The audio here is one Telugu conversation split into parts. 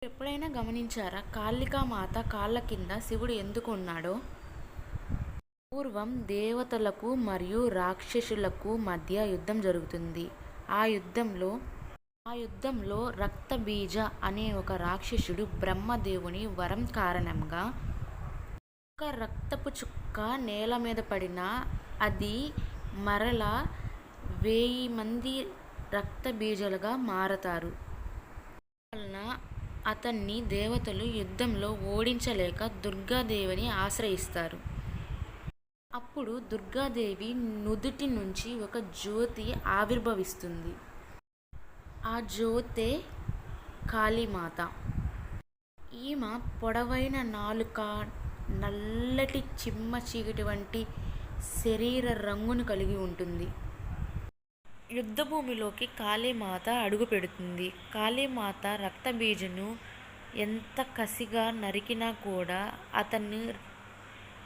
ఎప్పుడైనా గమనించారా కాళికామాత కాళ్ళ కింద శివుడు ఎందుకు ఉన్నాడో? పూర్వం దేవతలకు మరియు రాక్షసులకు మధ్య యుద్ధం జరుగుతుంది. ఆ యుద్ధంలో రక్తబీజ అనే ఒక రాక్షసుడు బ్రహ్మదేవుని వరం కారణంగా ఒక రక్తపు చుక్క నేల మీద పడినా అది మరలా 1000 మంది రక్తబీజలుగా మారతారు. వలన అతన్ని దేవతలు యుద్ధంలో ఓడించలేక దుర్గాదేవిని ఆశ్రయిస్తారు. అప్పుడు దుర్గాదేవి నుదుటి నుంచి ఒక జ్యోతి ఆవిర్భవిస్తుంది. ఆ జ్యోతే కాళీమాత. ఈమె పొడవైన నాలుక, నల్లటి చిమ్మ చీకటి వంటి శరీర రంగును కలిగి ఉంటుంది. యుద్ధభూమిలోకి కాళీమాత అడుగు పెడుతుంది. కాళీమాత రక్తబీజను ఎంత కసిగా నరికినా కూడా అతన్ని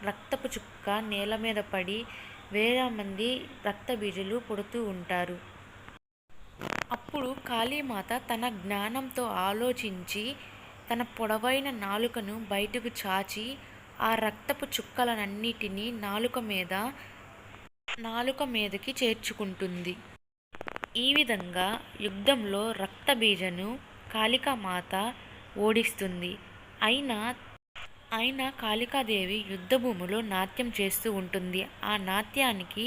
రక్తపు చుక్క నేల మీద పడి 1000 మంది రక్తబీజలు పుడుతూ ఉంటారు. అప్పుడు కాళీమాత తన జ్ఞానంతో ఆలోచించి తన పొడవైన నాలుకను బయటకు చాచి ఆ రక్తపు చుక్కలన్నిటినీ నాలుక మీదకి చేర్చుకుంటుంది. ఈ విధంగా యుద్ధంలో రక్తబీజను కాళికామాత ఓడిస్తుంది. అయినా కాళికాదేవి యుద్ధభూమిలో నాట్యం చేస్తూ ఉంటుంది. ఆ నాట్యానికి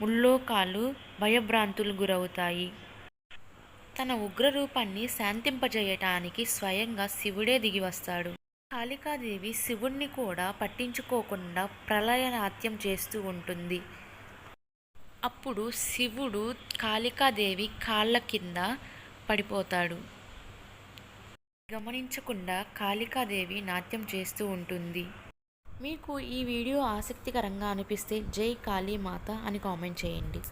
ముల్లోకాలు భయభ్రాంతులకు గురవుతాయి. తన ఉగ్రరూపాన్ని శాంతింపజేయటానికి స్వయంగా శివుడే దిగివస్తాడు. కాళికాదేవి శివుణ్ణి కూడా పట్టించుకోకుండా ప్రళయ నాట్యం చేస్తూ ఉంటుంది. అప్పుడు శివుడు కాళికాదేవి కాళ్ళ కింద పడిపోతాడు. గమనించకుండా కాళికాదేవి నాట్యం చేస్తూ ఉంటుంది. మీకు ఈ వీడియో ఆసక్తికరంగా అనిపిస్తే జై కాళీమాత అని కామెంట్ చేయండి.